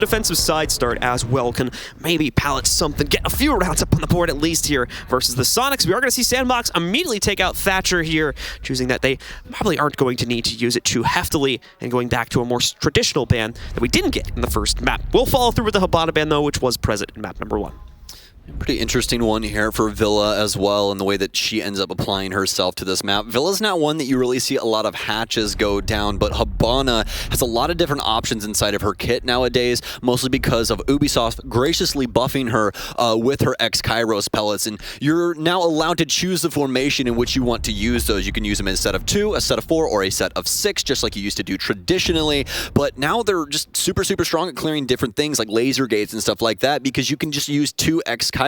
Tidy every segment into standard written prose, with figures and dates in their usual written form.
defensive side start as well can maybe pallet something, get a few rounds up on the board at least here versus the Soniqs. We are going to see SANDBOX immediately take out Thatcher here, choosing that they probably aren't going to need to use it too heftily and going back to a more traditional ban that we didn't get in the first map. We'll follow through with the Hibana ban though, which was present in map number 1. Pretty interesting one here for Villa as well, in the way that she ends up applying herself to this map. Villa's not one that you really see a lot of hatches go down, but Hibana has a lot of different options inside of her kit nowadays, mostly because of Ubisoft graciously buffing her with her X-Kairos pellets, and you're now allowed to choose the formation in which you want to use those. You can use them in a set of 2, a set of 4, or a set of 6, just like you used to do traditionally, but now they're just super strong at clearing different things like laser gates and stuff like that, because you can just use 2 X-Kairos.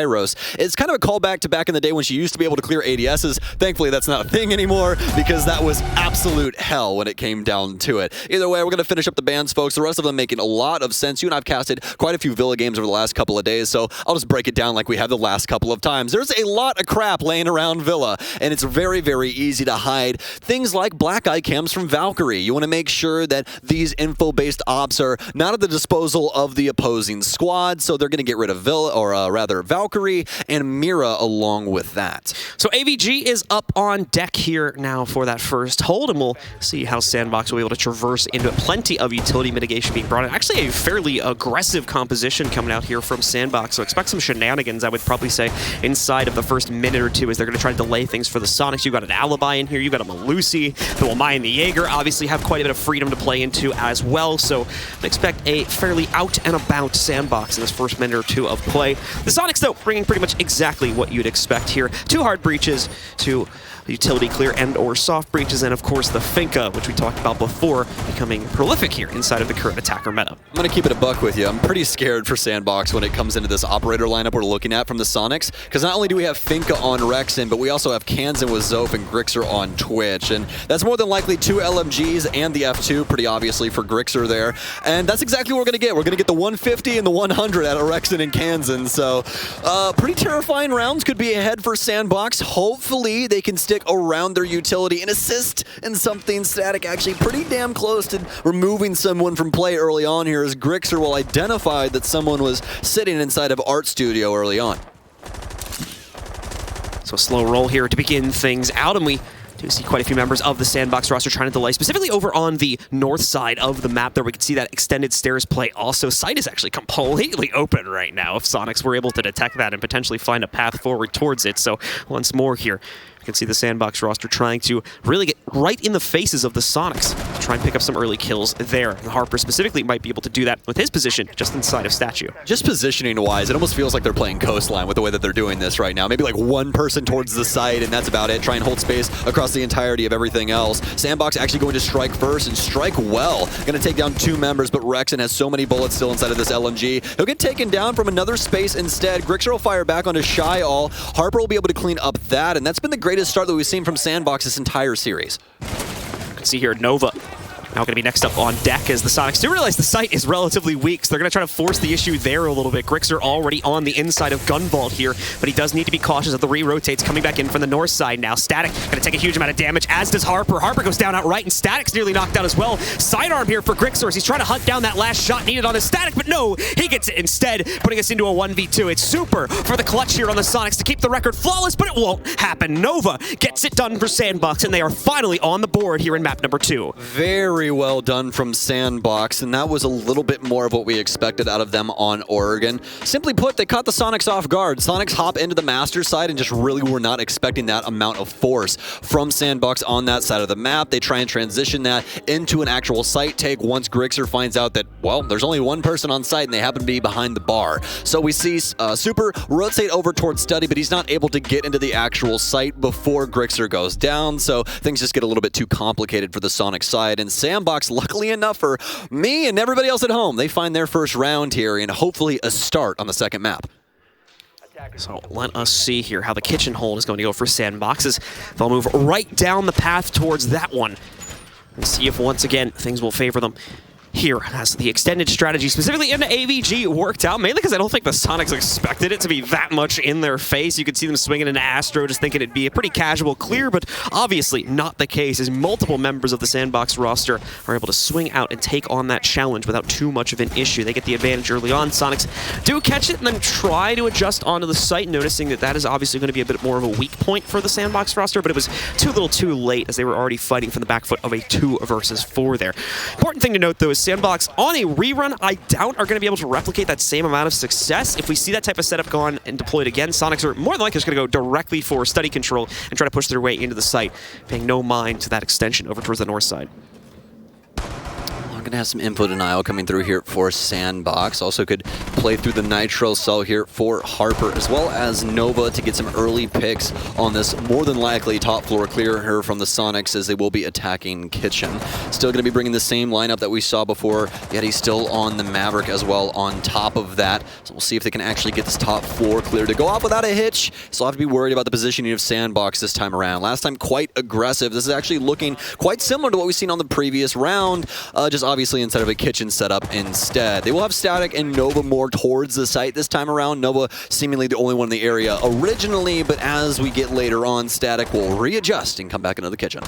It's kind of a callback to back in the day when she used to be able to clear ADSs. Thankfully, that's not a thing anymore, because that was absolute hell when it came down to it. Either way, we're going to finish up the bans, folks. The rest of them making a lot of sense. You and I've casted quite a few Villa games over the last couple of days, so I'll just break it down like we have the last couple of times. There's a lot of crap laying around Villa, and it's very easy to hide. Things like black eye cams from Valkyrie. You want to make sure that these info-based ops are not at the disposal of the opposing squad, so they're going to get rid of Villa, or rather Valkyrie and Mira along with that. So AVG is up on deck here now for that first hold, and we'll see how SANDBOX will be able to traverse into it. Plenty of utility mitigation being brought in. Actually, a fairly aggressive composition coming out here from SANDBOX, so expect some shenanigans, I would probably say, inside of the first minute or two, as they're going to try to delay things for the Soniqs. You've got an Alibi in here, you've got a Malusi, the Wamai and the Jaeger obviously have quite a bit of freedom to play into as well, so expect a fairly out-and-about SANDBOX in this first minute or two of play. The Soniqs, though, bringing pretty much exactly what you'd expect here. 2 hard breaches, 2 utility clear and or soft breaches, and of course the Finka, which we talked about before, becoming prolific here inside of the current attacker meta. I'm going to keep it a buck with you. I'm pretty scared for SANDBOX when it comes into this operator lineup we're looking at from the Soniqs, because not only do we have Finka on Rexen, but we also have Kansan with Zof and Grixer on Twitch, and that's more than likely 2 LMGs and the F2, pretty obviously, for Grixer there, and that's exactly what we're going to get. We're going to get the 150 and the 100 out of Rexen and Kansan, so pretty terrifying rounds could be ahead for SANDBOX. Hopefully they can stick around their utility and assist in something static, actually pretty damn close to removing someone from play early on here, as Grixer will identify that someone was sitting inside of Art Studio early on. So a slow roll here to begin things out, and we do see quite a few members of the SANDBOX roster trying to delay, specifically over on the north side of the map there. We can see that extended stairs play also. Site is actually completely open right now if Soniqs were able to detect that and potentially find a path forward towards it. So once more here, you can see the SANDBOX roster trying to really get right in the faces of the Soniqs to try and pick up some early kills there. And Harper specifically might be able to do that with his position just inside of Statue. Just positioning-wise, it almost feels like they're playing Coastline with the way that they're doing this right now. Maybe like one person towards the side, and that's about it. Try and hold space across the entirety of everything else. SANDBOX actually going to strike first and strike well. Going to take down 2 members, but Rexen has so many bullets still inside of this LMG. He'll get taken down from another space instead. Grixer will fire back onto Shy All. Harper will be able to clean up that, and that's been the greatest start that we've seen from SANDBOX this entire series. You can see here Nova now going to be next up on deck, as the Soniqs do realize the site is relatively weak, so they're going to try to force the issue there a little bit. Grixer already on the inside of Gunvault here, but he does need to be cautious of the re-rotates coming back in from the north side now. Static going to take a huge amount of damage, as does Harper. Harper goes down outright, and Static's nearly knocked out as well. Sidearm here for Grixer as he's trying to hunt down that last shot needed on his Static, but no, he gets it instead, putting us into a 1v2. It's super for the clutch here on the Soniqs to keep the record flawless, but it won't happen. Nova gets it done for SANDBOX, and they are finally on the board here in map number 2. Very well done from SANDBOX, and that was a little bit more of what we expected out of them on Oregon. Simply put, they caught the Soniqs off guard. Soniqs hop into the master side and just really were not expecting that amount of force from SANDBOX on that side of the map. They try and transition that into an actual site take once Grixer finds out that, well, there's only one person on site and they happen to be behind the bar. So we see Super rotate over towards Study, but he's not able to get into the actual site before Grixer goes down, so things just get a little bit too complicated for the Sonic side, and SANDBOX, luckily enough for me and everybody else at home, they find their first round here and hopefully a start on the second map. So let us see here how the kitchen hold is going to go for SANDBOX, as they'll move right down the path towards that one and see if once again things will favor them. here as the extended strategy, specifically into AVG, worked out, mainly because I don't think the Soniqs expected it to be that much in their face. You could see them swinging into Astro, just thinking it'd be a pretty casual clear, but obviously not the case, as multiple members of the SANDBOX roster are able to swing out and take on that challenge without too much of an issue. They get the advantage early on. Soniqs do catch it and then try to adjust onto the site, noticing that that is obviously going to be a bit more of a weak point for the SANDBOX roster, but it was too little too late, as they were already fighting from the back foot of a 2 versus 4 there. Important thing to note, though, is SANDBOX on a rerun, I doubt are going to be able to replicate that same amount of success. If we see that type of setup gone and deployed again, Soniqs are more than likely just going to go directly for study control and try to push their way into the site, paying no mind to that extension over towards the north side. We're going to have some info denial coming through here for SANDBOX. Also could play through the Nitro cell here for Harper, as well as Nova to get some early picks on this more than likely top floor clear here from the Soniqs, as they will be attacking Kitchen. Still going to be bringing the same lineup that we saw before, yet he's still on the Maverick as well on top of that. So we'll see if they can actually get this top floor clear to go off without a hitch. So I'll have to be worried about the positioning of SANDBOX this time around. Last time quite aggressive. This is actually looking quite similar to what we've seen on the previous round, just obviously instead of a Kitchen setup instead. They will have Static and Nova more towards the site this time around. Nova seemingly the only one in the area originally, but as we get later on, Static will readjust and come back into the Kitchen.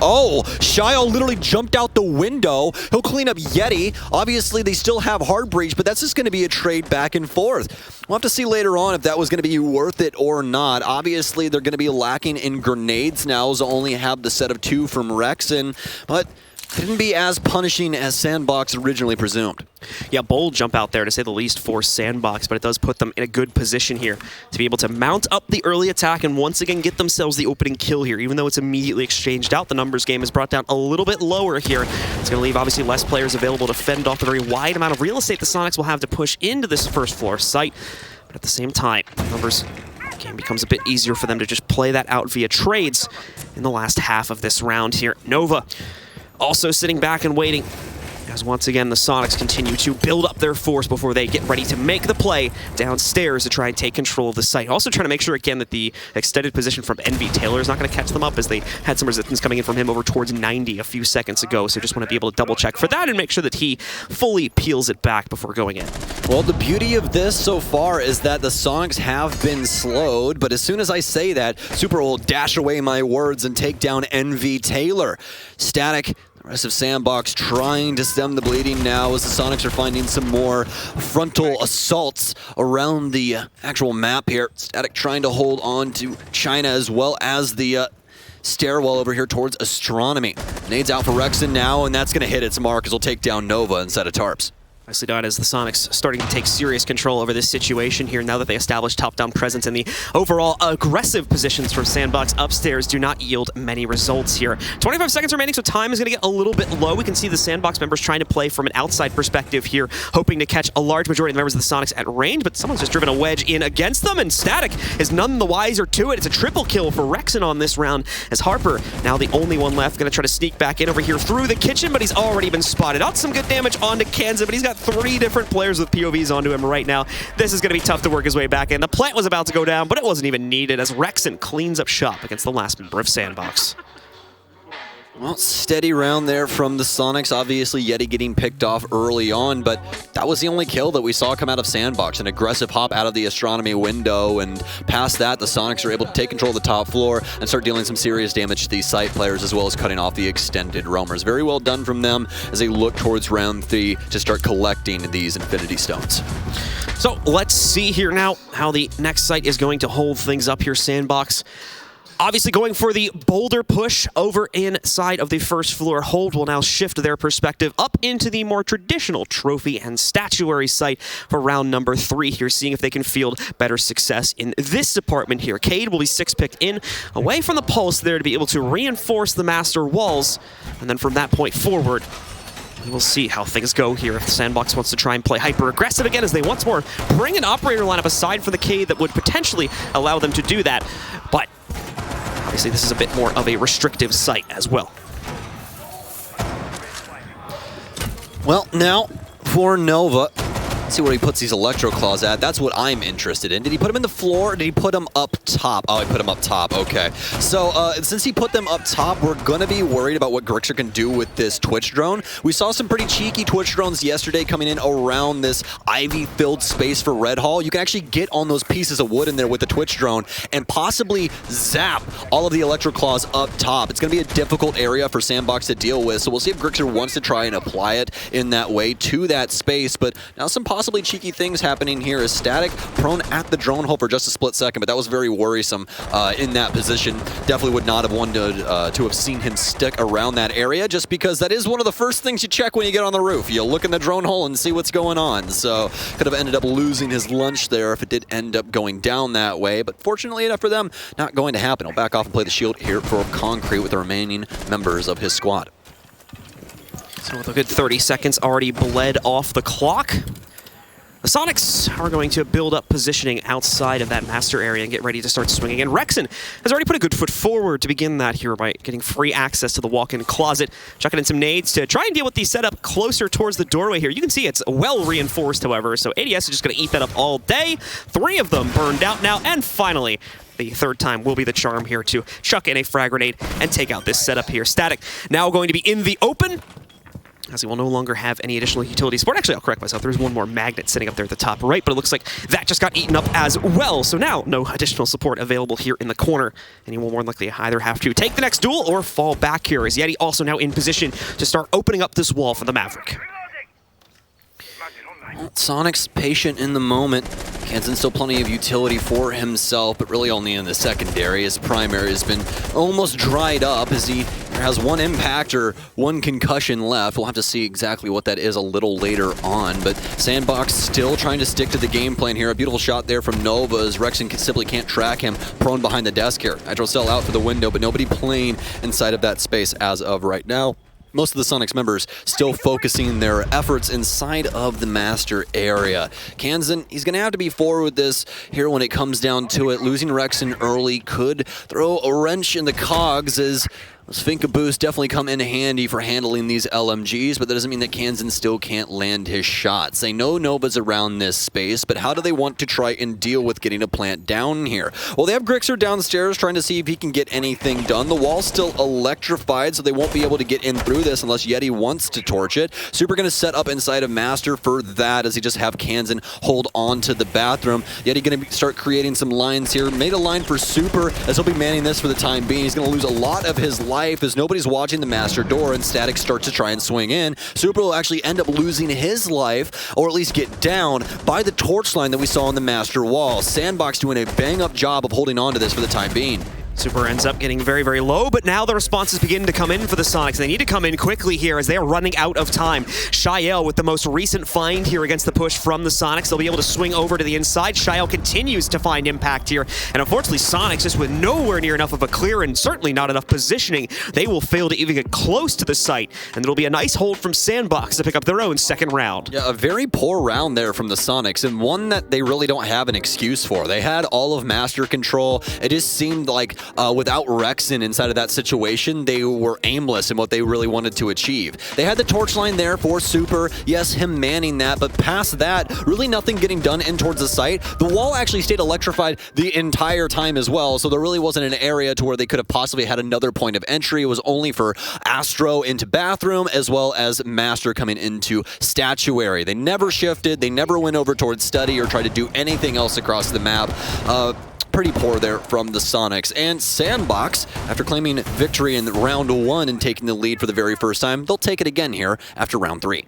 Oh, Shio literally jumped out the window. He'll clean up Yeti. Obviously, they still have Hard Breach, but that's just going to be a trade back and forth. We'll have to see later on if that was going to be worth it or not. Obviously, they're going to be lacking in grenades now, so only have the set of 2 from Rexon, but couldn't be as punishing as SANDBOX originally presumed. Yeah, bold jump out there, to say the least, for SANDBOX, but it does put them in a good position here to be able to mount up the early attack and once again get themselves the opening kill here. Even though it's immediately exchanged out, the numbers game is brought down a little bit lower here. It's going to leave, obviously, less players available to fend off the very wide amount of real estate the Soniqs will have to push into this first floor site. But at the same time, numbers game becomes a bit easier for them to just play that out via trades in the last half of this round here. Nova also sitting back and waiting, as once again the Soniqs continue to build up their force before they get ready to make the play downstairs to try and take control of the site. Also trying to make sure again that the extended position from Invitational is not going to catch them up, as they had some resistance coming in from him over towards 90 a few seconds ago. So just want to be able to double check for that and make sure that he fully peels it back before going in. Well, the beauty of this so far is that the Soniqs have been slowed, but as soon as I say that, Super will dash away my words and take down Invitational. Static, the rest of SANDBOX trying to stem the bleeding now, as the Soniqs are finding some more frontal assaults around the actual map here. Static trying to hold on to China, as well as the stairwell over here towards Astronomy. Nades out for Rexon now, and that's going to hit its mark, as we'll take down Nova instead of Tarps. Nicely done, as the Soniqs starting to take serious control over this situation here now that they established top-down presence, and the overall aggressive positions from SANDBOX upstairs do not yield many results here. 25 seconds remaining, so time is going to get a little bit low. We can see the SANDBOX members trying to play from an outside perspective here, hoping to catch a large majority of the members of the Soniqs at range, but someone's just driven a wedge in against them, and Static is none the wiser to it. It's a triple kill for Rexon on this round, as Harper, now the only one left, going to try to sneak back in over here through the Kitchen, but he's already been spotted. Out some good damage onto Kanza, but he's got 3 different players with POVs onto him right now. This is going to be tough to work his way back in. The plant was about to go down, but it wasn't even needed, as Rexon cleans up shop against the last member of SANDBOX. Well, steady round there from the Soniqs. Obviously, Yeti getting picked off early on, but that was the only kill that we saw come out of SANDBOX. An aggressive hop out of the Astronomy window, and past that, the Soniqs are able to take control of the top floor and start dealing some serious damage to these site players, as well as cutting off the extended roamers. Very well done from them as they look towards round 3 to start collecting these Infinity Stones. So let's see here now how the next site is going to hold things up here. SANDBOX obviously going for the boulder push over inside of the first floor. Hold will now shift their perspective up into the more traditional trophy and statuary site for round number 3 here, seeing if they can field better success in this department here. Cade will be 6-picked in, away from the pulse there to be able to reinforce the master walls, and then from that point forward, we'll see how things go here if the SANDBOX wants to try and play hyper-aggressive again, as they once more bring an operator lineup aside for the Cade that would potentially allow them to do that. But obviously this is a bit more of a restrictive site as well. Well, now for Nova, See where he puts these Electro Claws at. That's what I'm interested in. Did he put them in the floor or did he put them up top? Oh, he put them up top. Okay. So since he put them up top, we're going to be worried about what Grixer can do with this Twitch drone. We saw some pretty cheeky Twitch drones yesterday coming in around this ivy-filled space for Red Hall. You can actually get on those pieces of wood in there with the Twitch drone and possibly zap all of the Electro Claws up top. It's going to be a difficult area for SANDBOX to deal with, so we'll see if Grixer wants to try and apply it in that way to that space. But now some possibly cheeky things happening here is Static prone at the drone hole for just a split second, but that was very worrisome in that position. Definitely would not have wanted to have seen him stick around that area, just because that is one of the first things you check when you get on the roof. You look in the drone hole and see what's going on. So could have ended up losing his lunch there if it did end up going down that way, but fortunately enough for them, not going to happen. He'll back off and play the shield here for Concrete with the remaining members of his squad. So with a good 30 seconds already bled off the clock, the Soniqs are going to build up positioning outside of that master area and get ready to start swinging. And Rexon has already put a good foot forward to begin that here by getting free access to the walk-in closet, chucking in some nades to try and deal with the setup closer towards the doorway here. You can see it's well reinforced, however, so ADS is just going to eat that up all day. 3 of them burned out now, and finally, the third time will be the charm here to chuck in a frag grenade and take out this setup here. Static now going to be in the open, as he will no longer have any additional utility support. Actually, I'll correct myself. There's one more magnet sitting up there at the top right, but it looks like that just got eaten up as well. So now, no additional support available here in the corner, and he will more than likely either have to take the next duel or fall back here, as Yeti also now in position to start opening up this wall for the Maverick. Well, Soniqs patient in the moment. Kansan still plenty of utility for himself, but really only in the secondary. His primary has been almost dried up as he has 1 impact or 1 concussion left. We'll have to see exactly what that is a little later on, but SANDBOX still trying to stick to the game plan here. A beautiful shot there from Nova as Rexon simply can't track him, prone behind the desk here. Nitro Cell out for the window, but nobody playing inside of that space as of right now. Most of the Soniqs members still focusing their efforts inside of the master area. Kansan, he's going to have to be forward with this here when it comes down to it. Losing Rexon early could throw a wrench in the cogs, as Sfinka boost definitely come in handy for handling these LMGs, but that doesn't mean that Kansan still can't land his shots. They know Nova's around this space, but how do they want to try and deal with getting a plant down here? Well, they have Grixer downstairs trying to see if he can get anything done. The wall's still electrified, so they won't be able to get in through this unless Yeti wants to torch it. Super going to set up inside of Master for that, as he just have Kansan hold on to the bathroom. Yeti going to start creating some lines here. Made a line for Super, as he'll be manning this for the time being. He's going to lose a lot of his life as nobody's watching the master door, and Static starts to try and swing in. Super will actually end up losing his life, or at least get down, by the torch line that we saw on the master wall. SANDBOX doing a bang-up job of holding on to this for the time being. Super ends up getting very, very low, but now the responses begin to come in for the Soniqs. They need to come in quickly here as they are running out of time. Shael with the most recent find here against the push from the Soniqs. They'll be able to swing over to the inside. Shael continues to find impact here, and unfortunately Soniqs, just with nowhere near enough of a clear and certainly not enough positioning, they will fail to even get close to the site, and it'll be a nice hold from SANDBOX to pick up their own second round. Yeah, a very poor round there from the Soniqs, and one that they really don't have an excuse for. They had all of master control. It just seemed like without Rexon inside of that situation, they were aimless in what they really wanted to achieve. They had the torch line there for Super, yes, him manning that, but past that, really nothing getting done in towards the site. The wall actually stayed electrified the entire time as well, so there really wasn't an area to where they could have possibly had another point of entry. It was only for Astro into bathroom, as well as Master coming into statuary. They never shifted, they never went over towards study or tried to do anything else across the map. Pretty poor there from the Soniqs. And SANDBOX, after claiming victory in round 1 and taking the lead for the very first time, they'll take it again here after round 3.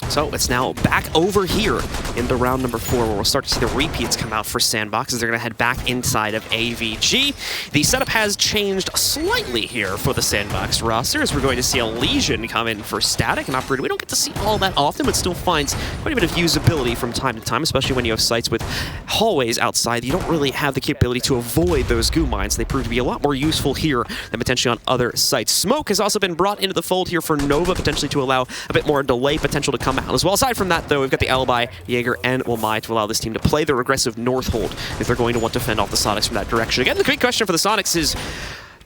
So it's now back over here into round number 4, where we'll start to see the repeats come out for SANDBOX as they're going to head back inside of AVG. The setup has changed slightly here for the SANDBOX roster, as we're going to see a Legion come in for Static, an operator we don't get to see all that often, but still finds quite a bit of usability from time to time, especially when you have sites with hallways outside. You don't really have the capability to avoid those goo mines. They prove to be a lot more useful here than potentially on other sites. Smoke has also been brought into the fold here for Nova, potentially to allow a bit more delay potential to come out as well. Aside from that, though, we've got the Alibi, Jaeger, and Wilmai to allow this team to play their aggressive north hold if they're going to want to fend off the Soniqs from that direction. Again, the big question for the Soniqs is,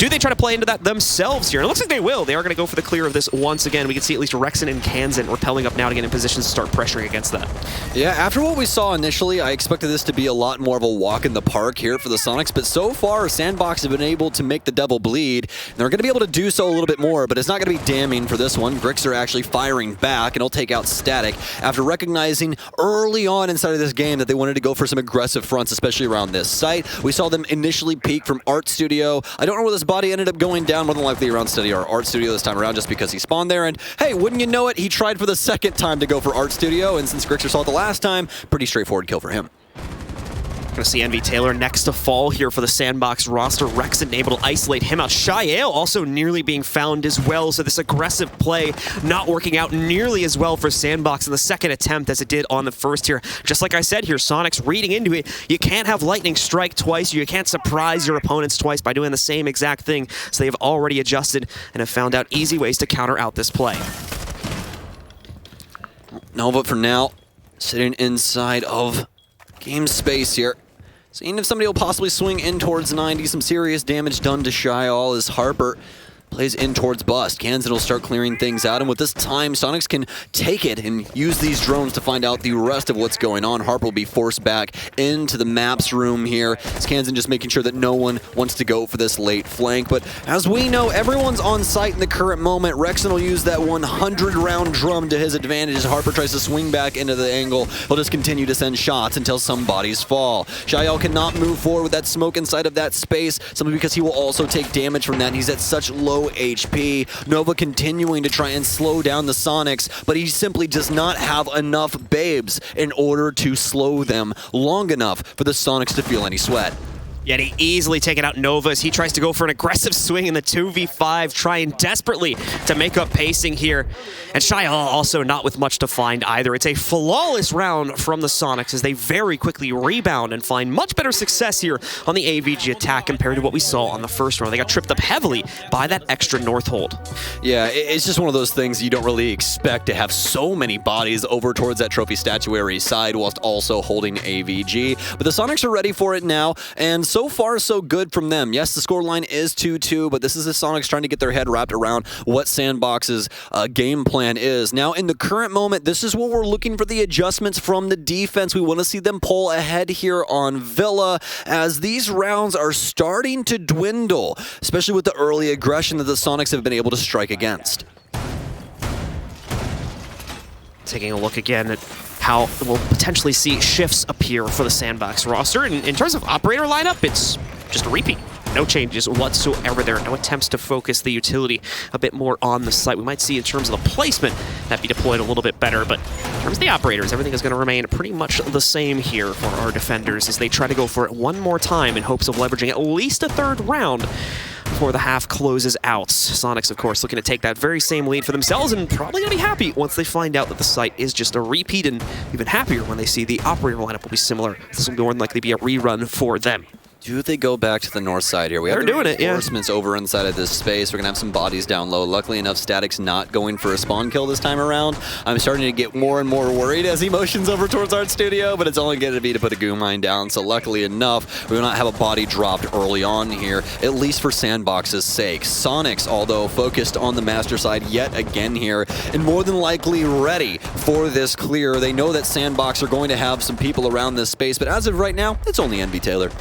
Do they try to play into that themselves here? It looks like they will. They are going to go for the clear of this once again. We can see at least Rexen and Kansan repelling up now to get in positions to start pressuring against that. Yeah, after what we saw initially, I expected this to be a lot more of a walk in the park here for the Soniqs, but so far, SANDBOX have been able to make the devil bleed. And they're going to be able to do so a little bit more, but it's not going to be damning for this one. Grixer actually firing back, and he'll take out Static after recognizing early on inside of this game that they wanted to go for some aggressive fronts, especially around this site. We saw them initially peak from Art Studio. I don't know where this body ended up going down, more than likely around Art Studio this time around, just because he spawned there. And hey, wouldn't you know it, he tried for the second time to go for Art Studio, and since Grixer saw it the last time, pretty straightforward kill for him. Going to see NVTaylor next to fall here for the SANDBOX roster. Rexen able to isolate him out. Shyale also nearly being found as well, so this aggressive play not working out nearly as well for SANDBOX in the second attempt as it did on the first here. Just like I said here, Soniqs reading into it. You can't have lightning strike twice. You can't surprise your opponents twice by doing the same exact thing, so they've already adjusted and have found out easy ways to counter out this play. No, but for now, sitting inside of game space here. Seeing if somebody will possibly swing in towards 90. Some serious damage done to Shyal as Harper plays in towards Bust. Kansan will start clearing things out, and with this time, Soniqs can take it and use these drones to find out the rest of what's going on. Harper will be forced back into the maps room here. It's Kansan just making sure that no one wants to go for this late flank, but as we know, everyone's on site in the current moment. Rexen will use that 100-round drum to his advantage as Harper tries to swing back into the angle. He'll just continue to send shots until some bodies fall. Shyal cannot move forward with that smoke inside of that space, simply because he will also take damage from that, and he's at such low HP. Nova continuing to try and slow down the Soniqs, but he simply does not have enough babes in order to slow them long enough for the Soniqs to feel any sweat. Yet he easily taken out Nova as he tries to go for an aggressive swing in the 2v5, trying desperately to make up pacing here. And Shyal also not with much to find either. It's a flawless round from the Soniqs as they very quickly rebound and find much better success here on the AVG attack compared to what we saw on the first round. They got tripped up heavily by that extra north hold. Yeah, it's just one of those things you don't really expect to have so many bodies over towards that trophy statuary side whilst also holding AVG. But the Soniqs are ready for it now, and so far, so good from them. Yes, the scoreline is 2-2, but this is the Soniqs trying to get their head wrapped around what SANDBOX's game plan is. Now, in the current moment, this is what we're looking for, the adjustments from the defense. We want to see them pull ahead here on Villa as these rounds are starting to dwindle, especially with the early aggression that the Soniqs have been able to strike against. Taking a look again at how we'll potentially see shifts appear for the SANDBOX roster. And in terms of operator lineup, it's just a repeat. No changes whatsoever there. No attempts to focus the utility a bit more on the site. We might see in terms of the placement that be deployed a little bit better, but in terms of the operators, everything is going to remain pretty much the same here for our defenders as they try to go for it one more time in hopes of leveraging at least a third round before the half closes out. Soniqs, of course, looking to take that very same lead for themselves and probably going to be happy once they find out that the site is just a repeat, and even happier when they see the operator lineup will be similar. This will more than likely be a rerun for them. Do they go back to the north side here? We have doing it, yeah. Reinforcements over inside of this space. We're going to have some bodies down low. Luckily enough, Static's not going for a spawn kill this time around. I'm starting to get more and more worried as he motions over towards Art Studio, but it's only going to be to put a goo mine down. So luckily enough, we will not have a body dropped early on here, at least for SANDBOX's sake. Soniqs, although focused on the master side yet again here, and more than likely ready for this clear. They know that SANDBOX are going to have some people around this space, but as of right now, it's only NVTaylor.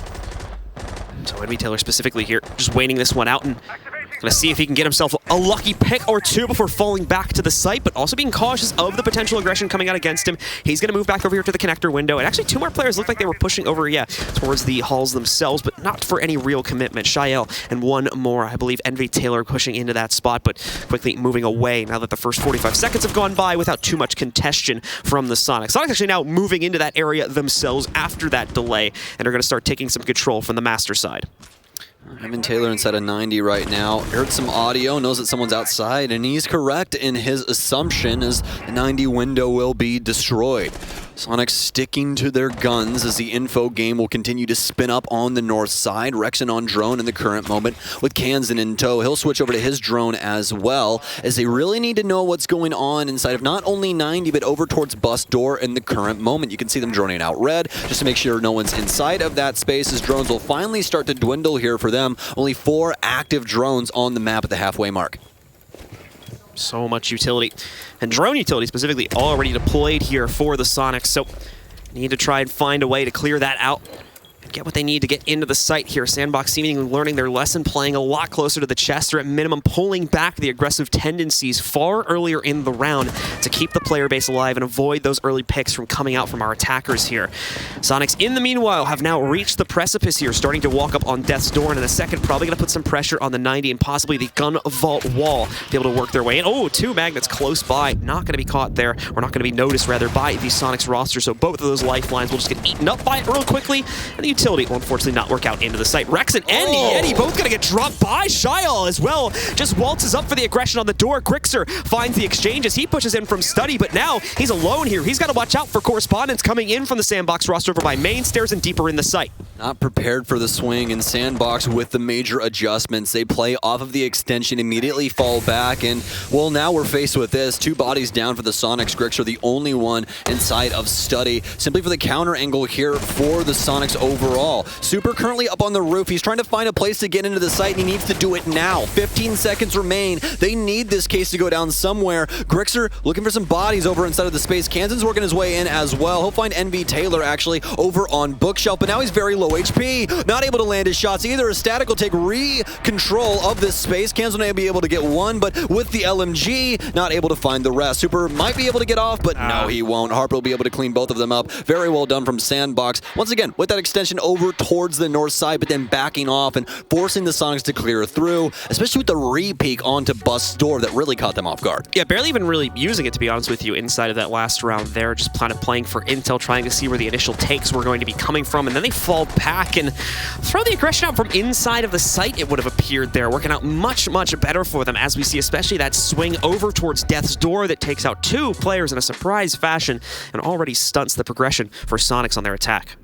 So NVTaylor specifically here, just waiting this one out and going to see if he can get himself a lucky pick or two before falling back to the site, but also being cautious of the potential aggression coming out against him. He's going to move back over here to the connector window, and actually two more players looked like they were pushing over, towards the halls themselves, but not for any real commitment. Shyal and one more, I believe NVTaylor pushing into that spot, but quickly moving away now that the first 45 seconds have gone by without too much contention from the Soniqs. Soniqs actually now moving into that area themselves after that delay, and are going to start taking some control from the master side. NVTaylor inside of 90 right now. Heard some audio, knows that someone's outside, and he's correct in his assumption as the 90 window will be destroyed. Soniqs sticking to their guns as the info game will continue to spin up on the north side. Rexen on drone in the current moment with Kansan in tow. He'll switch over to his drone as well, as they really need to know what's going on inside of not only 90, but over towards bus door in the current moment. You can see them droning out red just to make sure no one's inside of that space, as drones will finally start to dwindle here for them. Only 4 active drones on the map at the halfway mark. So much utility, and drone utility specifically already deployed here for the Soniqs, so need to try and find a way to clear that out and get what they need to get into the site here. SANDBOX seemingly learning their lesson, playing a lot closer to the chest, or at minimum pulling back the aggressive tendencies far earlier in the round to keep the player base alive and avoid those early picks from coming out from our attackers here. Soniqs, in the meanwhile, have now reached the precipice here, starting to walk up on death's door, and in a second probably going to put some pressure on the 90 and possibly the gun vault wall, be able to work their way in. Oh, 2 magnets close by, not going to be caught there, or not going to be noticed rather by the Soniqs roster, so both of those lifelines will just get eaten up by it real quickly, and the utility will unfortunately not work out into the site. Rexen and Yeti both going to get dropped by Shyal as well. Just waltzes up for the aggression on the door. Grixer finds the exchange as he pushes in from Study, but now he's alone here. He's got to watch out for correspondence coming in from the SANDBOX roster over by main stairs and deeper in the site. Not prepared for the swing, and SANDBOX with the major adjustments. They play off of the extension, immediately fall back, and well, now we're faced with this. 2 bodies down for the Soniqs. Grixer the only one inside of Study, simply for the counter angle here for the Soniqs overall. Super currently up on the roof. He's trying to find a place to get into the site, and he needs to do it now. 15 seconds remain. They need this case to go down somewhere. Grixer looking for some bodies over inside of the space. Kansan's working his way in as well. He'll find NV Taylor actually over on Bookshelf, but now he's very low HP. Not able to land his shots either. A Static will take control of this space. Kansan may be able to get one, but with the LMG, not able to find the rest. Super might be able to get off, but no, he won't. Harper will be able to clean both of them up. Very well done from SANDBOX. Once again, with that extension over towards the north side, but then backing off and forcing the Soniqs to clear through, especially with the re-peek onto bus door that really caught them off guard. Yeah, barely even really using it, to be honest with you, inside of that last round there. Just kind of playing for intel, trying to see where the initial takes were going to be coming from, and then they fall back and throw the aggression out from inside of the site, it would have appeared there. Working out much, much better for them, as we see especially that swing over towards Death's Door that takes out 2 players in a surprise fashion and already stunts the progression for Soniqs on their attack.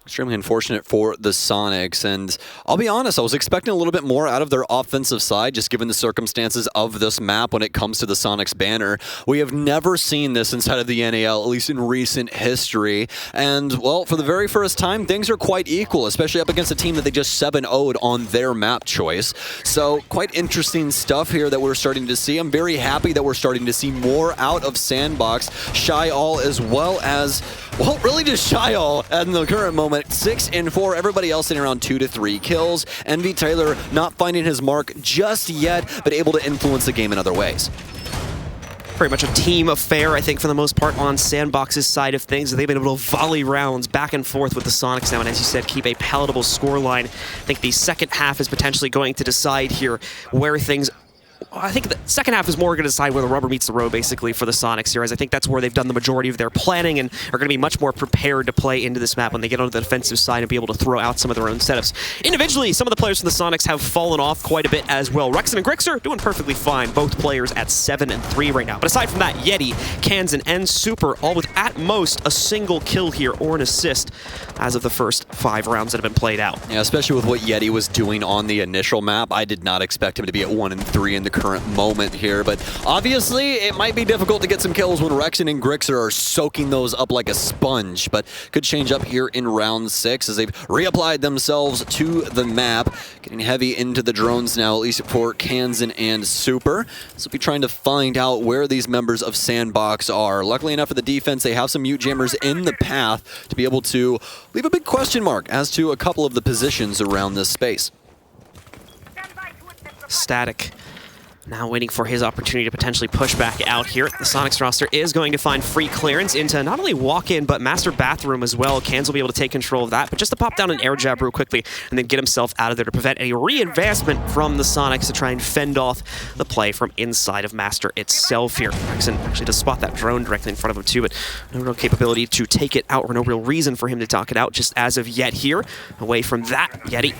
Extremely unfortunate for the Soniqs, and I'll be honest, I was expecting a little bit more out of their offensive side, just given the circumstances of this map when it comes to the Soniqs banner. We have never seen this inside of the NAL, at least in recent history, and, well, for the very first time, things are quite equal, especially up against a team that they just 7-0'd on their map choice. So, quite interesting stuff here that we're starting to see. I'm very happy that we're starting to see more out of SANDBOX, Shyal, as well as, well, really just Shyal at the current moment. 6 and 4, everybody else sitting around 2 to 3 kills. NV Taylor not finding his mark just yet, but able to influence the game in other ways. Very much a team affair, I think, for the most part on SANDBOX's side of things. They've been able to volley rounds back and forth with the Soniqs now, and as you said, keep a palatable scoreline. I think the second half is potentially going to decide here where things... I think the second half is more going to decide where the rubber meets the road, basically, for the Soniqs here, as I think that's where they've done the majority of their planning and are going to be much more prepared to play into this map when they get onto the defensive side and be able to throw out some of their own setups. Individually, some of the players from the Soniqs have fallen off quite a bit as well. Rexen and Grixer doing perfectly fine, both players at 7 and 3 right now. But aside from that, Yeti, Kansan, and Super, all with at most a single kill here or an assist as of the first 5 rounds that have been played out. Yeah, especially with what Yeti was doing on the initial map. I did not expect him to be at 1 and 3 in the current moment here, but obviously it might be difficult to get some kills when Rexen and Grixer are soaking those up like a sponge, but could change up here in round 6 as they've reapplied themselves to the map, getting heavy into the drones now, at least for Kansan and Super. So we'll be trying to find out where these members of SANDBOX are. Luckily enough for the defense, they have some mute jammers in the path to be able to leave a big question mark as to a couple of the positions around this space. Static now waiting for his opportunity to potentially push back out here. The Soniqs roster is going to find free clearance into not only walk-in, but master bathroom as well. Kans will be able to take control of that, but just to pop down an air jab real quickly and then get himself out of there to prevent any re-advancement from the Soniqs to try and fend off the play from inside of master itself here. Rexen actually does spot that drone directly in front of him too, but no real capability to take it out or no real reason for him to talk it out just as of yet here. Away from that, Yeti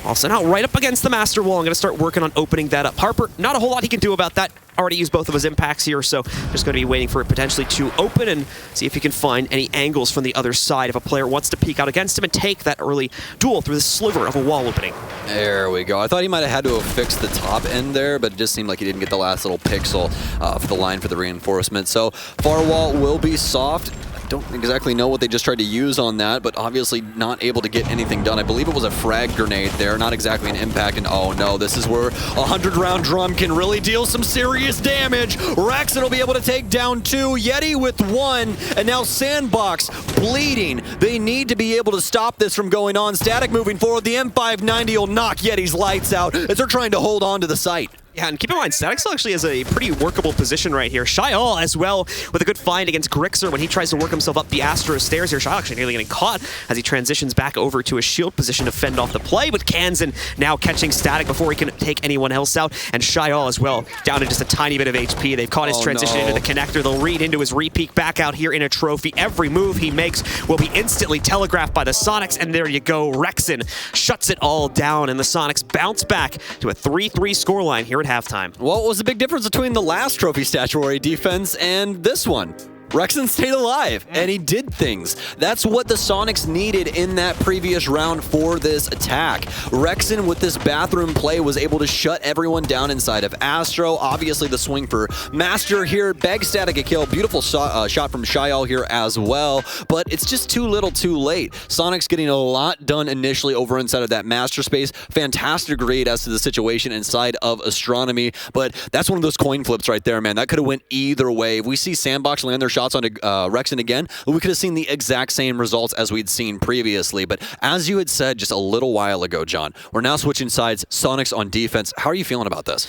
Also now right up against the master wall. I'm going to start working on opening that up. Harper, not a whole lot he can do about that. Already used both of his impacts here, so just going to be waiting for it potentially to open and see if he can find any angles from the other side if a player wants to peek out against him and take that early duel through the sliver of a wall opening. There we go. I thought he might have had to have fixed the top end there, but it just seemed like he didn't get the last little pixel for the line for the reinforcement. So far wall will be soft. Don't exactly know what they just tried to use on that, but obviously not able to get anything done. I believe it was a frag grenade there, not exactly an impact, and oh no, this is where a 100-round drum can really deal some serious damage. Rexon will be able to take down 2, Yeti with 1, and now SANDBOX bleeding. They need to be able to stop this from going on. Static moving forward, the M590 will knock Yeti's lights out as they're trying to hold on to the site. Yeah, and keep in mind, Soniqs actually has a pretty workable position right here. Shyal as well with a good find against Grixer when he tries to work himself up the Astro stairs here. Shyal actually nearly getting caught as he transitions back over to a shield position to fend off the play, but Kansan now catching Static before he can take anyone else out, and Shyal as well down to just a tiny bit of HP. They've caught his transition into the connector. They'll read into his repeak back out here in a trophy. Every move he makes will be instantly telegraphed by the Soniqs, and there you go. Rexon shuts it all down, and the Soniqs bounce back to a 3-3 scoreline here at halftime. What was the big difference between the last trophy statuary defense and this one? Rexon stayed alive, and he did things. That's what the Soniqs needed in that previous round for this attack. Rexon, with this bathroom play, was able to shut everyone down inside of Astro. Obviously, the swing for Master here begs Static a kill. Beautiful shot from Shyal here as well, but it's just too little too late. Soniqs getting a lot done initially over inside of that Master space. Fantastic read as to the situation inside of Astronomy, but that's one of those coin flips right there, man. That could have went either way. If we see SANDBOX land their shots onto Rexon again, we could have seen the exact same results as we'd seen previously. But as you had said just a little while ago, John, we're now switching sides. Soniqs on defense. How are you feeling about this?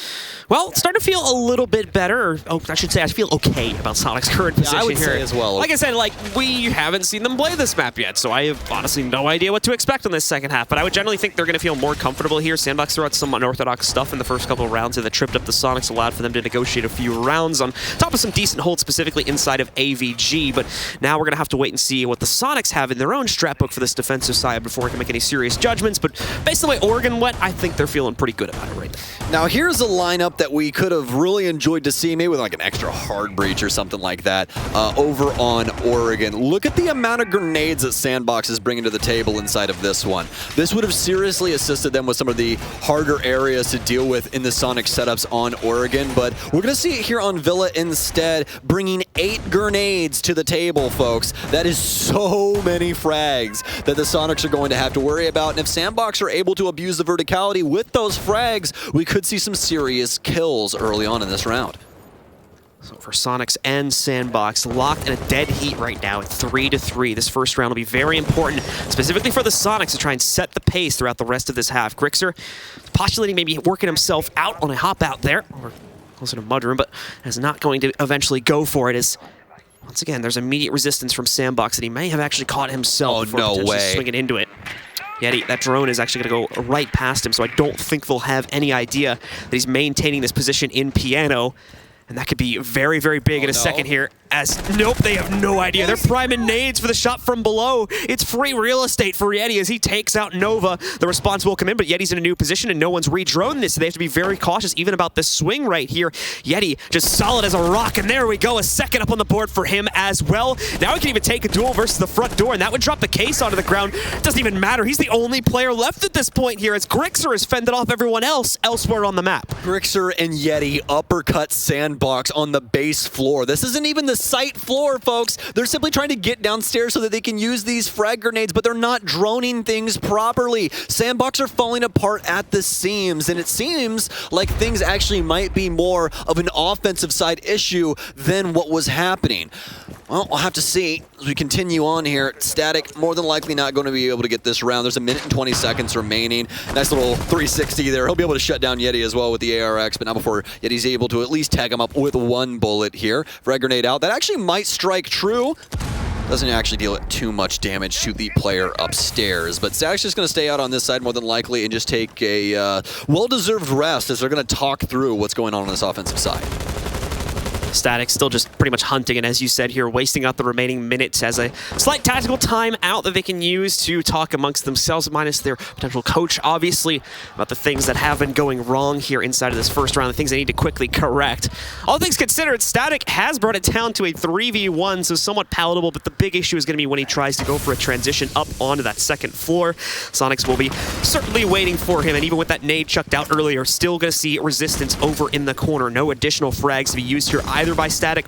Well, it's starting to feel a little bit better. Oh, I should say I feel okay about Soniqs' current position I would here. say as well. Like I said, we haven't seen them play this map yet, so I have honestly no idea what to expect in this second half. But I would generally think they're going to feel more comfortable here. SANDBOX threw out some unorthodox stuff in the first couple of rounds that tripped up the Soniqs, allowed for them to negotiate a few rounds on top of some decent holds, specifically inside of AVG. But now we're going to have to wait and see what the Soniqs have in their own strat book for this defensive side before we can make any serious judgments. But based on the way Oregon went, I think they're feeling pretty good about it right now. Now here's a lineup that we could have really enjoyed to see, maybe with like an extra hard breach or something like that over on Oregon. Look at the amount of grenades that SANDBOX is bringing to the table inside of this one. This would have seriously assisted them with some of the harder areas to deal with in the Sonic setups on Oregon, but we're going to see it here on Villa instead, bringing 8 grenades to the table, folks. That is so many frags that the Soniqs are going to have to worry about, and if SANDBOX are able to abuse the verticality with those frags, we could see some serious kills early on in this round. So for Soniqs and SANDBOX, locked in a dead heat right now at 3-3. This first round will be very important, specifically for the Soniqs, to try and set the pace throughout the rest of this half. Grixer postulating maybe working himself out on a hop out there, or closer to Mudroom, but is not going to eventually go for it as, once again, there's immediate resistance from SANDBOX that he may have actually caught himself before potentially swinging into it. Yeti, that drone is actually going to go right past him, so I don't think they'll have any idea that he's maintaining this position in piano. And that could be very, very big in a second here. Nope, they have no idea. They're priming nades for the shot from below. It's free real estate for Yeti as he takes out Nova. The response will come in, but Yeti's in a new position and no one's redroned this, so they have to be very cautious even about this swing right here. Yeti just solid as a rock, and there we go. A second up on the board for him as well. Now he can even take a duel versus the front door, and that would drop the case onto the ground. It doesn't even matter. He's the only player left at this point here as Grixer has fended off everyone else elsewhere on the map. Grixer and Yeti uppercut SANDBOX on the base floor. This isn't even the site floor, folks. They're simply trying to get downstairs so that they can use these frag grenades, but they're not droning things properly. SANDBOX are falling apart at the seams, and it seems like things actually might be more of an offensive side issue than what was happening. Well, we'll have to see as we continue on here. Static, more than likely not going to be able to get this round. There's a minute and 20 seconds remaining. Nice little 360 there. He'll be able to shut down Yeti as well with the ARX, but not before Yeti's able to at least tag him up with one bullet here. Frag grenade out. That actually might strike true. Doesn't actually deal too much damage to the player upstairs, but Static's just going to stay out on this side more than likely and just take a well-deserved rest as they're going to talk through what's going on this offensive side. Static still just pretty much hunting, and as you said here, wasting out the remaining minutes as a slight tactical time out that they can use to talk amongst themselves, minus their potential coach, obviously, about the things that have been going wrong here inside of this first round, the things they need to quickly correct. All things considered, Static has brought it down to a 3v1, so somewhat palatable, but the big issue is going to be when he tries to go for a transition up onto that second floor. Soniqs will be certainly waiting for him, and even with that nade chucked out earlier, still going to see resistance over in the corner. No additional frags to be used here either by Static.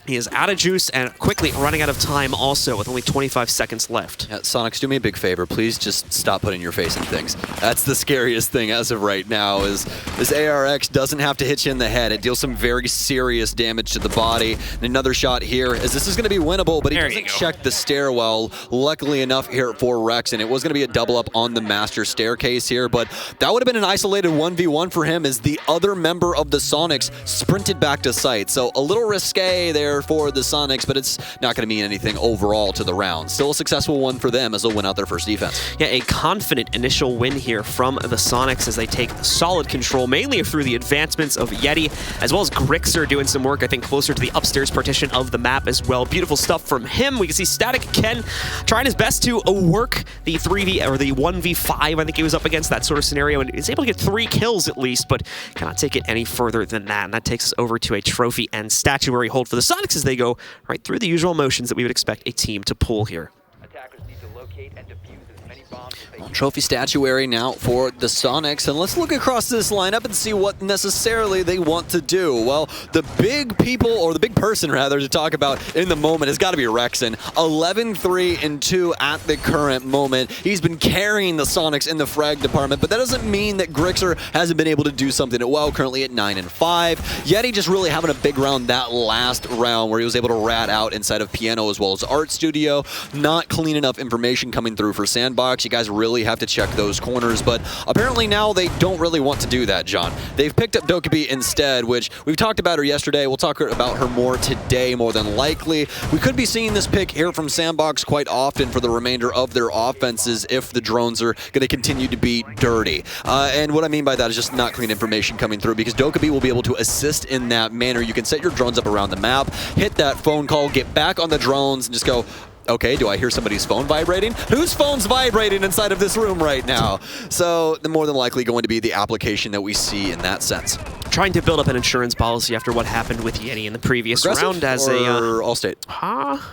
He is out of juice and quickly running out of time also with only 25 seconds left. Yeah, Soniqs, do me a big favor. Please just stop putting your face in things. That's the scariest thing as of right now is this ARX doesn't have to hit you in the head. It deals some very serious damage to the body. And another shot here as this is going to be winnable, but he doesn't check the stairwell. Luckily enough here for Rex, and it was going to be a double up on the master staircase here, but that would have been an isolated 1v1 for him as the other member of the Soniqs sprinted back to site. So a little risque there for the Soniqs, but it's not going to mean anything overall to the round. Still a successful one for them as they'll win out their first defense. Yeah, a confident initial win here from the Soniqs as they take solid control, mainly through the advancements of Yeti, as well as Grixer doing some work, I think, closer to the upstairs partition of the map as well. Beautiful stuff from him. We can see Static Ken trying his best to work the 3v or the 1v5. I think he was up against that sort of scenario, and he's able to get 3 kills at least, but cannot take it any further than that. And that takes us over to a trophy and statuary hold for the Soniqs as they go right through the usual motions that we would expect a team to pull here. Attackers need to locate and defuse as many bombs as they can. Trophy statuary now for the Soniqs, and let's look across this lineup and see what necessarily they want to do. Well, the big people, or the big person rather, to talk about in the moment has got to be Rexen. 11-3-2 at the current moment. He's been carrying the Soniqs in the frag department, but that doesn't mean that Grixer hasn't been able to do something well, currently at 9-5. Yeti just really having a big round that last round where he was able to rat out inside of Piano as well as Art Studio. Not clean enough information coming through for SANDBOX. You guys really have to check those corners, but apparently now they don't really want to do that, John. They've picked up Dokkaebi instead, which we've talked about her yesterday. We'll talk about her more today, more than likely. We could be seeing this pick here from SANDBOX quite often for the remainder of their offenses if the drones are going to continue to be dirty. And what I mean by that is just not clean information coming through, because Dokkaebi will be able to assist in that manner. You can set your drones up around the map, hit that phone call, get back on the drones, and just go, okay, do I hear somebody's phone vibrating? Whose phone's vibrating inside of this room right now? So the more than likely going to be the application that we see in that sense. Trying to build up an insurance policy after what happened with Yeti in the previous round as a... Allstate?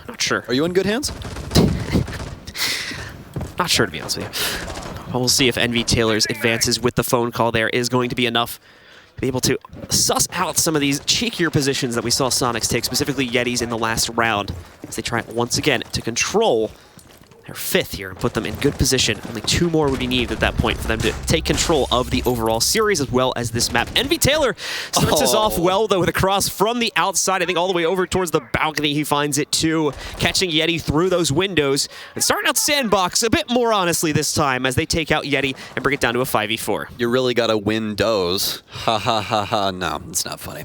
Not sure. Are you in good hands? Not sure, to be honest with you. But we'll see if NV Taylor's advances with the phone call there is going to be enough to be able to suss out some of these cheekier positions that we saw Soniqs take, specifically Yetis in the last round, as they try once again to control their 5th here and put them in good position. Only 2 more would be needed at that point for them to take control of the overall series as well as this map. NV Taylor starts us off well, though, with a cross from the outside, I think all the way over towards the balcony. He finds it, too, catching Yeti through those windows. And starting out SANDBOX a bit more honestly this time as they take out Yeti and bring it down to a 5v4. You really got to Windows. Ha ha ha ha. No, it's not funny.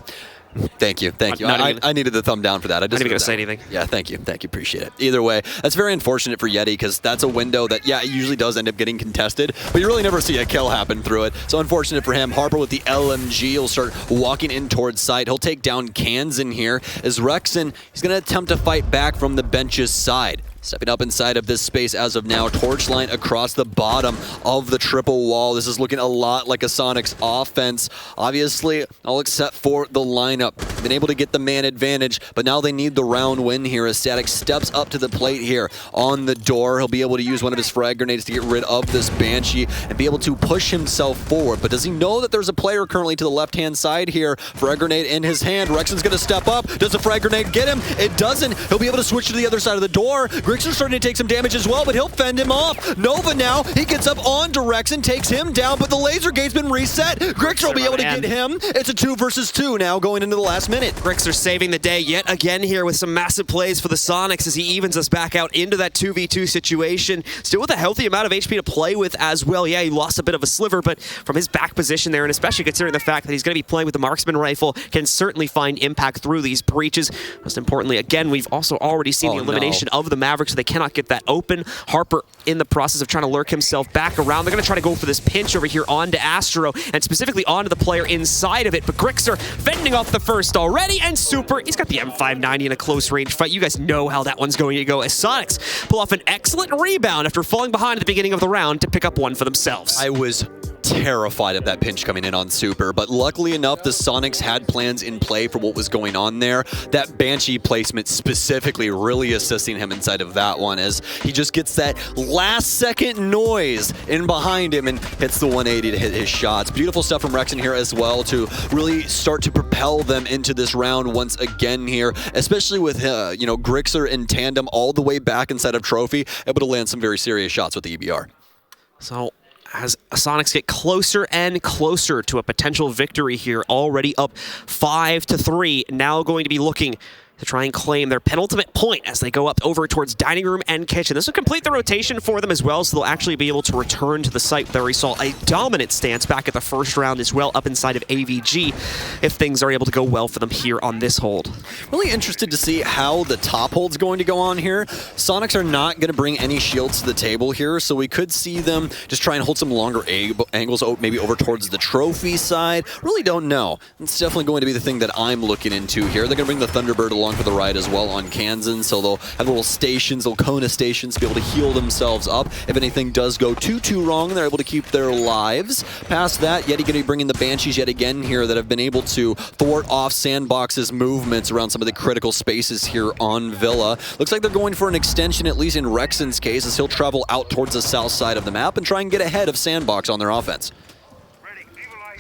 Thank you, thank you. I needed the thumb down for that. I just not even going to say anything. Yeah, thank you, appreciate it. Either way, that's very unfortunate for Yeti, because that's a window that, yeah, it usually does end up getting contested, but you really never see a kill happen through it. So unfortunate for him. Harper with the LMG will start walking in towards site. He'll take down Cans in here as Rexen, he's going to attempt to fight back from the bench's side. Stepping up inside of this space as of now, torch line across the bottom of the triple wall. This is looking a lot like a Soniqs offense. Obviously, all except for the lineup. Been able to get the man advantage, but now they need the round win here as Static steps up to the plate here on the door. He'll be able to use one of his frag grenades to get rid of this Banshee and be able to push himself forward. But does he know that there's a player currently to the left-hand side here? Frag grenade in his hand. Rexen's going to step up. Does the frag grenade get him? It doesn't. He'll be able to switch to the other side of the door. Grixer's starting to take some damage as well, but he'll fend him off. Nova now, he gets up on Rexen, takes him down, but the laser gate's been reset. Grixer will be able to get him. It's a 2 versus 2 now going into the last minute. Grixer saving the day yet again here with some massive plays for the Soniqs as he evens us back out into that 2v2 situation. Still with a healthy amount of HP to play with as well. Yeah, he lost a bit of a sliver, but from his back position there, and especially considering the fact that he's going to be playing with the marksman rifle, can certainly find impact through these breaches. Most importantly, again, we've also already seen the elimination of the Maverick Maverick, so they cannot get that open. Harper in the process of trying to lurk himself back around. They're going to try to go for this pinch over here onto Astro, and specifically onto the player inside of it, but Grixer fending off the first already, and Super, he's got the M590 in a close range fight. You guys know how that one's going to go as Soniqs pull off an excellent rebound after falling behind at the beginning of the round to pick up one for themselves. I was terrified of that pinch coming in on Super, but luckily enough, the Soniqs had plans in play for what was going on there. That Banshee placement specifically really assisting him inside of that one, as he just gets that last second noise in behind him and hits the 180 to hit his shots. Beautiful stuff from Rexon here as well to really start to propel them into this round once again here, especially with you know, Grixer in tandem all the way back inside of Trophy, able to land some very serious shots with the EBR. So as Soniqs get closer and closer to a potential victory here, already up 5-3, now going to be looking to try and claim their penultimate point as they go up over towards dining room and kitchen. This will complete the rotation for them as well, so they'll actually be able to return to the site where we saw a dominant stance back at the first round as well, up inside of AVG, if things are able to go well for them here on this hold. Really interested to see how the top hold's going to go on here. Soniqs are not going to bring any shields to the table here, so we could see them just try and hold some longer angles, maybe over towards the trophy side. Really don't know. It's definitely going to be the thing that I'm looking into here. They're going to bring the Thunderbird along for the ride as well on Kansan, so they'll have little stations, little Kona stations to be able to heal themselves up. If anything does go too wrong, they're able to keep their lives. Past that, Yeti going to be bringing the Banshees yet again here that have been able to thwart off SANDBOX's movements around some of the critical spaces here on Villa. Looks like they're going for an extension, at least in Rexon's case, as he'll travel out towards the south side of the map and try and get ahead of SANDBOX on their offense.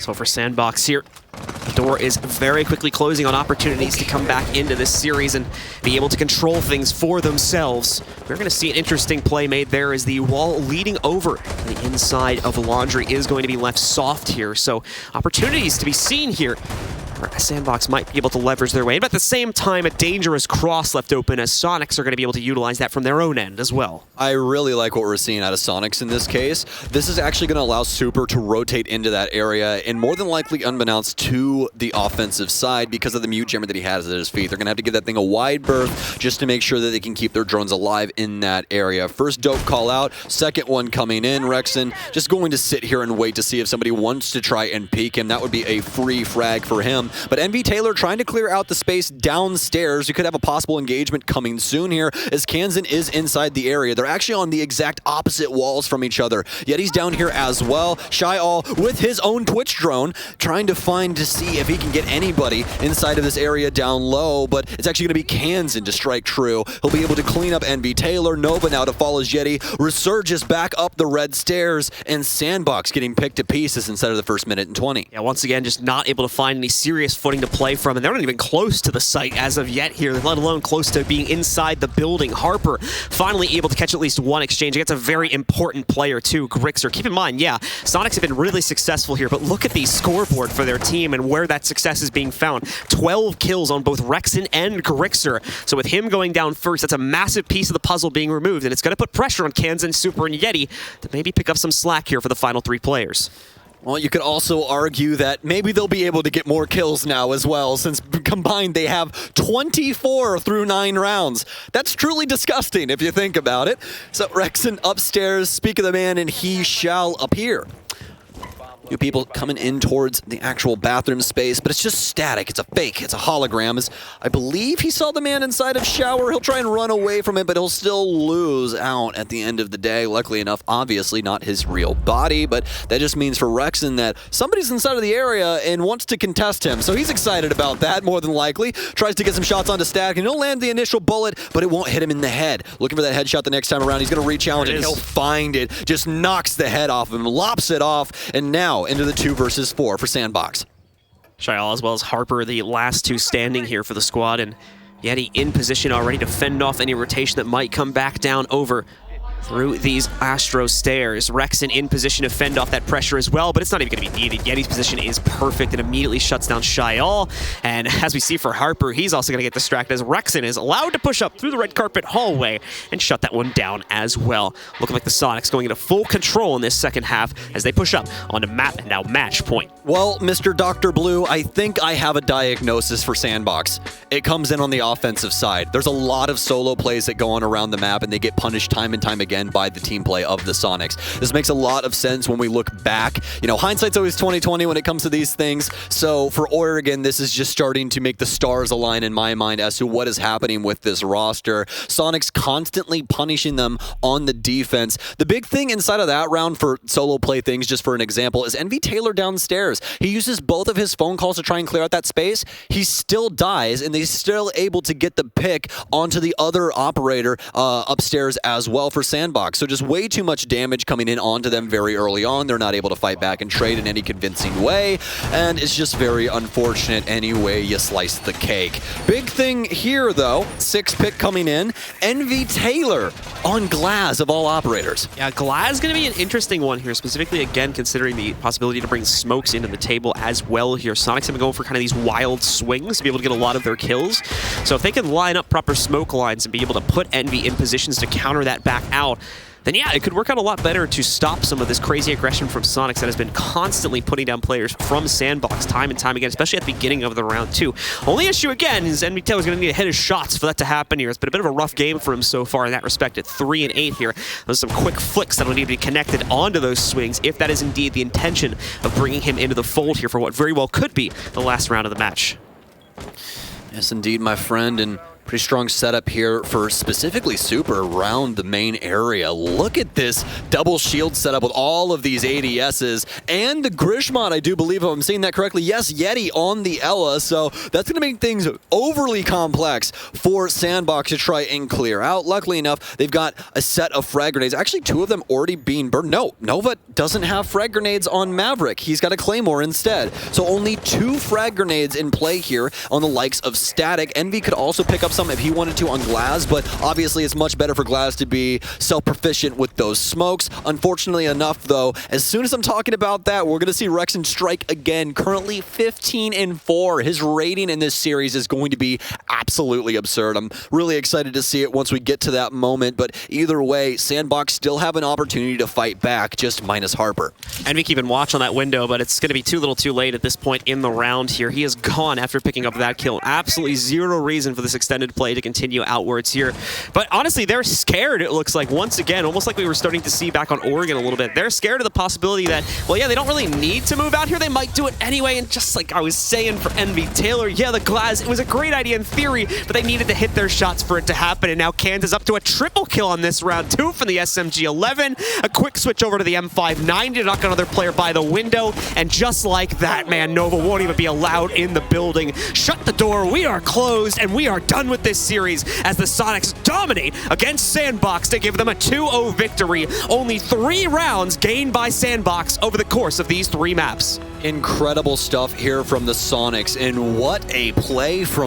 So for SANDBOX here, the door is very quickly closing on opportunities to come back into this series and be able to control things for themselves. We're going to see an interesting play made there as the wall leading over the inside of Laundry is going to be left soft here. So opportunities to be seen here. SANDBOX might be able to leverage their way, but at the same time, a dangerous cross left open as Soniqs are going to be able to utilize that from their own end as well. I really like what we're seeing out of Soniqs in this case. This is actually going to allow Super to rotate into that area, and more than likely unbeknownst to the offensive side because of the mute jammer that he has at his feet. They're going to have to give that thing a wide berth just to make sure that they can keep their drones alive in that area. First dope call out, second one coming in. Rexon just going to sit here and wait to see if somebody wants to try and peek him. That would be a free frag for him. But NV Taylor trying to clear out the space downstairs. You could have a possible engagement coming soon here as Kansan is inside the area. They're actually on the exact opposite walls from each other. Yeti's down here as well. Shy All with his own Twitch drone trying to see if he can get anybody inside of this area down low, but it's actually going to be Kansan to strike true. He'll be able to clean up NV Taylor. Nova now to follow Yeti. Resurges back up the red stairs, and SANDBOX getting picked to pieces inside of the first minute and 20. Yeah, once again, just not able to find any serious footing to play from, and they're not even close to the site as of yet here, let alone close to being inside the building. Harper finally able to catch at least one exchange against a very important player too, Grixer. Keep in mind, yeah, Soniqs have been really successful here, but look at the scoreboard for their team and where that success is being found. 12 kills on both Rexon and Grixer. So with him going down first, that's a massive piece of the puzzle being removed, and it's going to put pressure on Kansan, Super, and Yeti to maybe pick up some slack here for the final three players. Well, you could also argue that maybe they'll be able to get more kills now as well, since combined they have 24 through 9 rounds. That's truly disgusting if you think about it. So Rexon upstairs, speak of the man, and he shall appear. You people coming in towards the actual bathroom space, but it's just static. It's a fake. It's a hologram. As I believe he saw the man inside of shower. He'll try and run away from it, but he'll still lose out at the end of the day. Luckily enough, obviously not his real body, but that just means for Rexon that somebody's inside of the area and wants to contest him. So he's excited about that, more than likely. Tries to get some shots onto Static, and he'll land the initial bullet, but it won't hit him in the head. Looking for that headshot the next time around. He's going to re-challenge it, and he'll find it. Just knocks the head off him, lops it off, and now into the 2 versus 4 for SANDBOX. Shyal as well as Harper, the last two standing here for the squad, and Yeti in position already to fend off any rotation that might come back down over through these Astro stairs. Rexon in position to fend off that pressure as well, but it's not even going to be needed. Yeti's position is perfect and immediately shuts down Shyal. And as we see for Harper, he's also going to get distracted as Rexon is allowed to push up through the red carpet hallway and shut that one down as well. Looking like the Soniqs going into full control in this second half as they push up onto map and now match point. Well, Mr. Dr. Blue, I think I have a diagnosis for SANDBOX. It comes in on the offensive side. There's a lot of solo plays that go on around the map, and they get punished time and time again by the team play of the Soniqs. This makes a lot of sense when we look back. You know, hindsight's always 20/20 when it comes to these things. So for Oregon, this is just starting to make the stars align in my mind as to what is happening with this roster. Soniqs constantly punishing them on the defense. The big thing inside of that round for solo play things, just for an example, is NV Taylor downstairs. He uses both of his phone calls to try and clear out that space. He still dies, and they're still able to get the pick onto the other operator upstairs as well for SANDBOX. So just way too much damage coming in onto them very early on. They're not able to fight back and trade in any convincing way, and it's just very unfortunate any way you slice the cake. Big thing here, though, 6th pick coming in, NV Taylor on Glass of all operators. Yeah, Glass is going to be an interesting one here, specifically, again, considering the possibility to bring Smokes into the table as well here. Soniqs have been going for kind of these wild swings to be able to get a lot of their kills. So if they can line up proper smoke lines and be able to put Envy in positions to counter that back out, then yeah, it could work out a lot better to stop some of this crazy aggression from Soniqs that has been constantly putting down players from SANDBOX time and time again, especially at the beginning of the round too. Only issue again is NV Taylor's going to need to hit his shots for that to happen here. It's been a bit of a rough game for him so far in that respect at 3 and 8 here. There's some quick flicks that will need to be connected onto those swings if that is indeed the intention of bringing him into the fold here for what very well could be the last round of the match. Yes, indeed, my friend, and pretty strong setup here for specifically Super around the main area. Look at this double shield setup with all of these ADSs and the Grishmod, I do believe, if I'm saying that correctly. Yes, Yeti on the Ella, so that's going to make things overly complex for SANDBOX to try and clear out. Luckily enough, they've got a set of frag grenades. Actually, 2 of them already being burned. No, Nova doesn't have frag grenades on Maverick. He's got a Claymore instead. So only 2 frag grenades in play here on the likes of Static. Envy could also pick up some if he wanted to on Glass, but obviously it's much better for Glass to be self-proficient with those smokes. Unfortunately enough, though, as soon as I'm talking about that, we're going to see Rexon strike again, currently 15 and 4. His rating in this series is going to be absolutely absurd. I'm really excited to see it once we get to that moment, but either way, SANDBOX still have an opportunity to fight back, just minus Harper. Envy keeping watch on that window, but it's going to be too little too late at this point in the round here. He is gone after picking up that kill. Absolutely zero reason for this extended play to continue outwards here. But honestly, they're scared, it looks like, once again, almost like we were starting to see back on Oregon a little bit. They're scared of the possibility that, well, yeah, they don't really need to move out here. They might do it anyway, and just like I was saying for NV Taylor, yeah, the Glass, it was a great idea in theory, but they needed to hit their shots for it to happen, and now Kansas up to a triple kill on this round, too, from the SMG-11. A quick switch over to the M590 to knock another player by the window, and just like that, man, Nova won't even be allowed in the building. Shut the door, we are closed, and we are done with this series as the Soniqs dominate against SANDBOX to give them a 2-0 victory. Only 3 rounds gained by SANDBOX over the course of these 3 maps. Incredible stuff here from the Soniqs, and what a play from